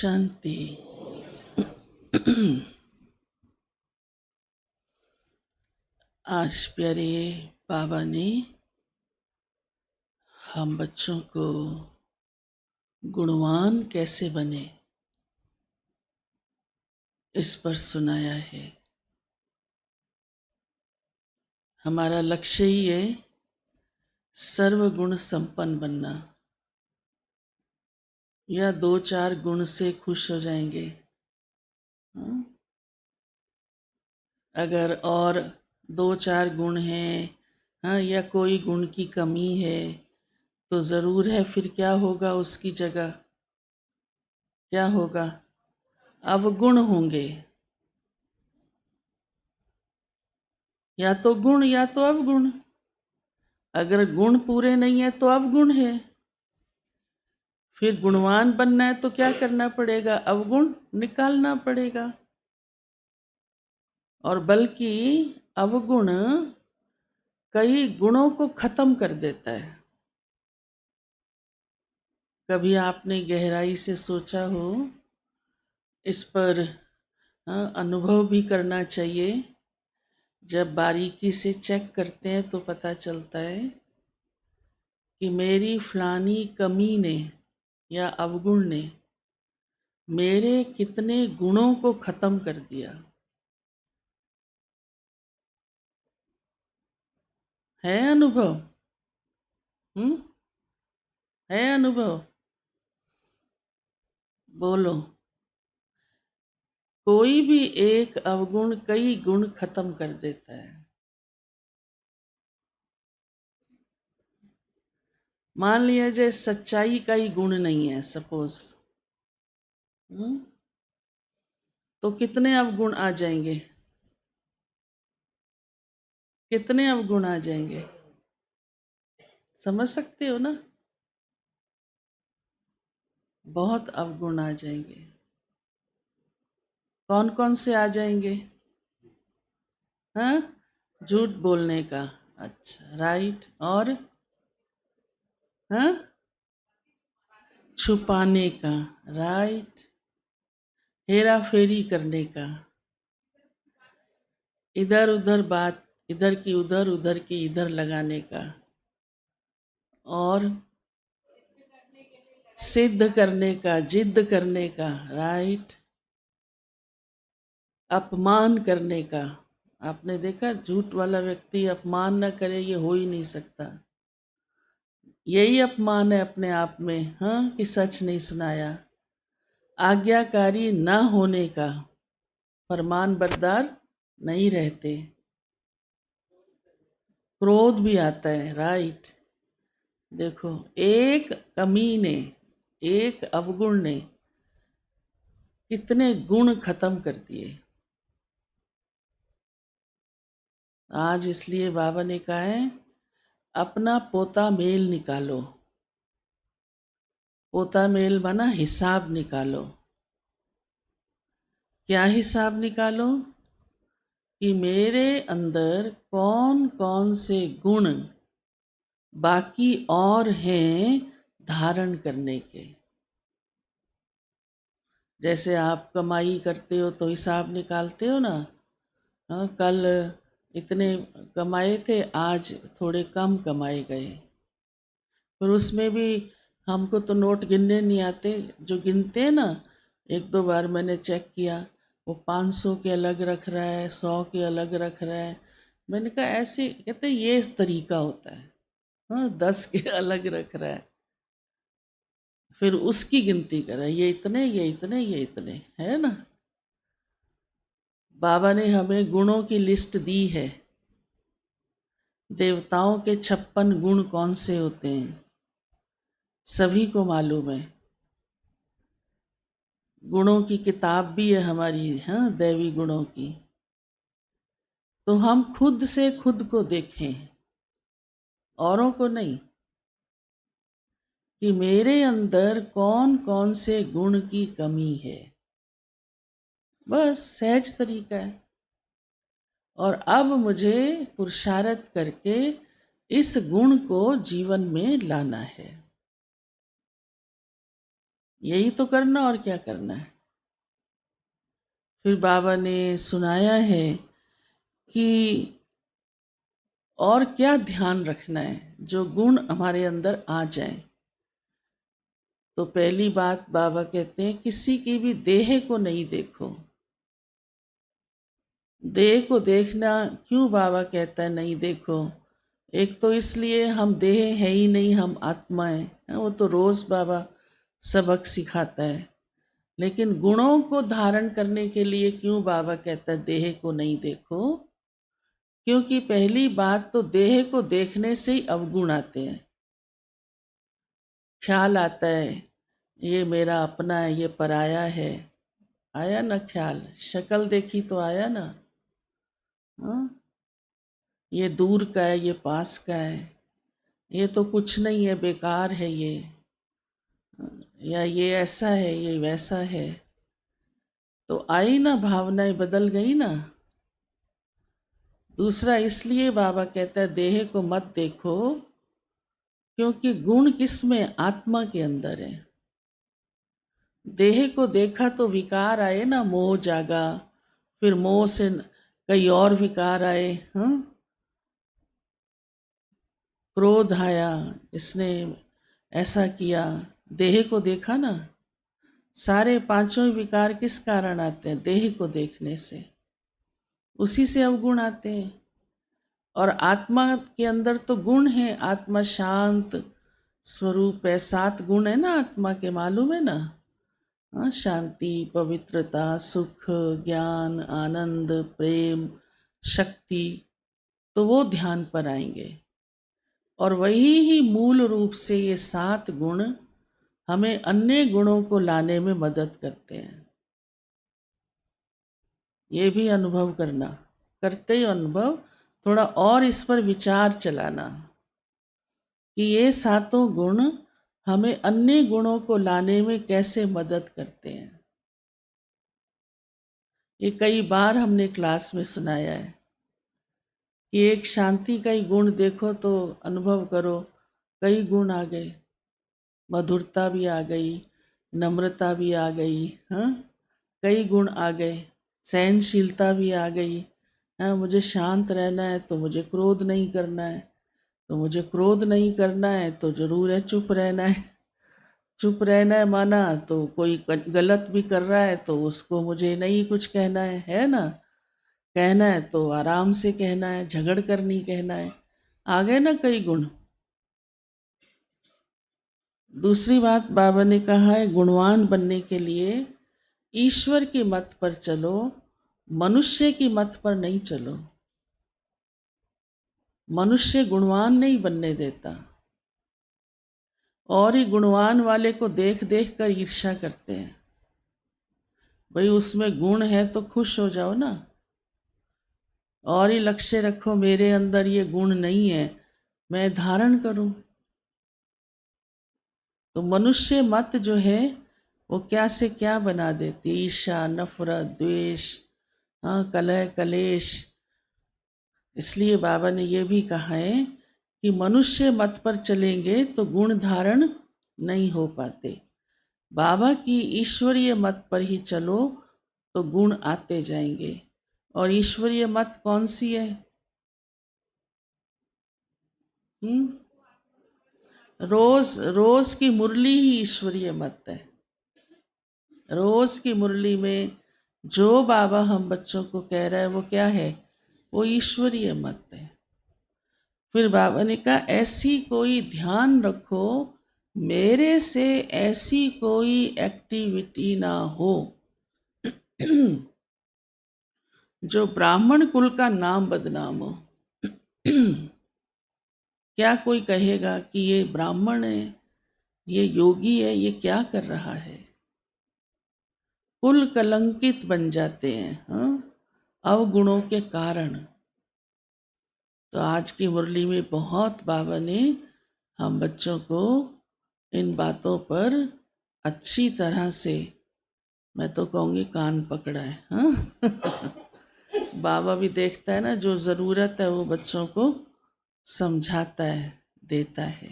शांति। आज प्यारे बाबा ने हम बच्चों को गुणवान कैसे बने इस पर सुनाया है। हमारा लक्ष्य ही है सर्वगुण संपन्न बनना, या 2-4 गुण से खुश हो जाएंगे। हाँ? अगर और 2-4 गुण हैं, हाँ, या कोई गुण की कमी है तो ज़रूर है, फिर क्या होगा उसकी जगह? क्या होगा? अवगुण होंगे। या तो गुण या तो अवगुण। अगर गुण पूरे नहीं है तो अवगुण है। फिर गुणवान बनना है तो क्या करना पड़ेगा? अवगुण निकालना पड़ेगा। और बल्कि अवगुण कई गुणों को खत्म कर देता है। कभी आपने गहराई से सोचा हो इस पर? अनुभव भी करना चाहिए। जब बारीकी से चेक करते हैं तो पता चलता है कि मेरी फलानी कमी ने या अवगुण ने मेरे कितने गुणों को खत्म कर दिया। है अनुभव? है अनुभव? बोलो। कोई भी एक अवगुण कई गुण खत्म कर देता है। मान लिया जाए सच्चाई का ही गुण नहीं है, सपोज, तो कितने अवगुण आ जाएंगे? कितने अवगुण आ जाएंगे? समझ सकते हो ना? बहुत अवगुण आ जाएंगे। कौन कौन से आ जाएंगे? हाँ, झूठ बोलने का, अच्छा, राइट। और हाँ, छुपाने का, राइट। हेरा फेरी करने का, इधर उधर बात, इधर की उधर उधर की इधर लगाने का, और सिद्ध करने का, जिद करने का, राइट। अपमान करने का। आपने देखा, झूठ वाला व्यक्ति अपमान न करे ये हो ही नहीं सकता। यही अपमान है अपने आप में, हाँ, कि सच नहीं सुनाया। आज्ञाकारी न होने का, फरमान बरदार नहीं रहते। क्रोध भी आता है, राइट। देखो, एक कमी ने, एक अवगुण ने कितने गुण खत्म कर दिए। आज इसलिए बाबा ने कहा है अपना पोता मेल निकालो। पोता मेल बना हिसाब निकालो। क्या हिसाब निकालो? कि मेरे अंदर कौन कौन से गुण बाकी और हैं धारण करने के। जैसे आप कमाई करते हो तो हिसाब निकालते हो ना। हाँ, कल इतने कमाए थे, आज थोड़े कम कमाए गए। पर उसमें भी हमको तो नोट गिनने नहीं आते। जो गिनते हैं ना, 1-2 बार मैंने चेक किया, वो 500 के अलग रख रहा है, 100 के अलग रख रहा है। मैंने कहा ऐसे, कहते ये इस तरीका होता है। हाँ, 10 के अलग रख रहा है, फिर उसकी गिनती कर रहा है, ये इतने, ये इतने, ये इतने, है ना। बाबा ने हमें गुणों की लिस्ट दी है। देवताओं के 56 गुण कौन से होते हैं सभी को मालूम है। गुणों की किताब भी है हमारी, हाँ, दैवी गुणों की। तो हम खुद से खुद को देखें, औरों को नहीं, कि मेरे अंदर कौन कौन से गुण की कमी है। बस सहज तरीका है। और अब मुझे पुरुषार्थ करके इस गुण को जीवन में लाना है। यही तो करना, और क्या करना है। फिर बाबा ने सुनाया है कि और क्या ध्यान रखना है जो गुण हमारे अंदर आ जाए। तो पहली बात बाबा कहते हैं, किसी की भी देह को नहीं देखो। देह को देखना क्यों बाबा कहता है नहीं देखो? एक तो इसलिए हम देह है ही नहीं, हम आत्मा है। वो तो रोज बाबा सबक सिखाता है। लेकिन गुणों को धारण करने के लिए क्यों बाबा कहता है देह को नहीं देखो? क्योंकि पहली बात तो देह को देखने से ही अवगुण आते हैं। ख्याल आता है ये मेरा अपना है, ये पराया है। आया ना ख्याल? शक्ल देखी तो आया ना? हाँ, ये दूर का है, ये पास का है, ये तो कुछ नहीं है, बेकार है ये, या ये ऐसा है, ये वैसा है। तो आई ना, भावनाएं बदल गई ना। दूसरा इसलिए बाबा कहता है देह को मत देखो, क्योंकि गुण किस में? आत्मा के अंदर है। देह को देखा तो विकार आए ना, मोह जागा, फिर मोह से कई और विकार आए। हाँ, क्रोध आया, इसने ऐसा किया, देह को देखा ना। सारे पांचों विकार किस कारण आते हैं? देह को देखने से। उसी से अवगुण आते हैं। और आत्मा के अंदर तो गुण है, आत्मा शांत स्वरूप है। 7 गुण है ना आत्मा के, मालूम है ना? हाँ, शांति, पवित्रता, सुख, ज्ञान, आनंद, प्रेम, शक्ति। तो वो ध्यान पर आएंगे। और वही ही मूल रूप से ये 7 गुण हमें अन्य गुणों को लाने में मदद करते हैं। ये भी अनुभव करना, करते ही अनुभव, थोड़ा और इस पर विचार चलाना कि ये 7 गुण हमें अन्य गुणों को लाने में कैसे मदद करते हैं। ये कई बार हमने क्लास में सुनाया है कि एक शांति का ही गुण देखो तो अनुभव करो, कई गुण आ गए। मधुरता भी आ गई, नम्रता भी आ गई। हाँ, कई गुण आ गए। सहनशीलता भी आ गई। हाँ, मुझे शांत रहना है तो मुझे क्रोध नहीं करना है, तो मुझे क्रोध नहीं करना है तो जरूर है चुप रहना है। चुप रहना है माना तो कोई गलत भी कर रहा है तो उसको मुझे नहीं कुछ कहना है ना? कहना है तो आराम से कहना है, झगड़ कर नहीं कहना है। आ गए ना कई गुण। दूसरी बात बाबा ने कहा है, गुणवान बनने के लिए ईश्वर की मत पर चलो, मनुष्य की मत पर नहीं चलो। मनुष्य गुणवान नहीं बनने देता, और ही गुणवान वाले को देख देख कर ईर्ष्या करते हैं। भाई उसमें गुण है तो खुश हो जाओ ना, और ही लक्ष्य रखो मेरे अंदर ये गुण नहीं है, मैं धारण करूं। तो मनुष्य मत जो है वो क्या से क्या बना देती है? ईर्ष्या, नफरत, द्वेष, हाँ, कलह, कलेश। इसलिए बाबा ने ये भी कहा है कि मनुष्य मत पर चलेंगे तो गुण धारण नहीं हो पाते। बाबा की ईश्वरीय मत पर ही चलो तो गुण आते जाएंगे। और ईश्वरीय मत कौन सी है? रोज रोज की मुरली ही ईश्वरीय मत है। रोज की मुरली में जो बाबा हम बच्चों को कह रहा है वो क्या है? वो ईश्वरीय मत है। फिर बाबा ने कहा ऐसी कोई ध्यान रखो, मेरे से ऐसी कोई एक्टिविटी ना हो जो ब्राह्मण कुल का नाम बदनाम हो। क्या कोई कहेगा कि ये ब्राह्मण है, ये योगी है, ये क्या कर रहा है? कुल कलंकित बन जाते हैं, हाँ, अवगुणों के कारण। तो आज की मुरली में बहुत बाबा ने हम बच्चों को इन बातों पर अच्छी तरह से, मैं तो कहूँगी कान पकड़ा है। हाँ। बाबा भी देखता है ना, जो ज़रूरत है वो बच्चों को समझाता है, देता है।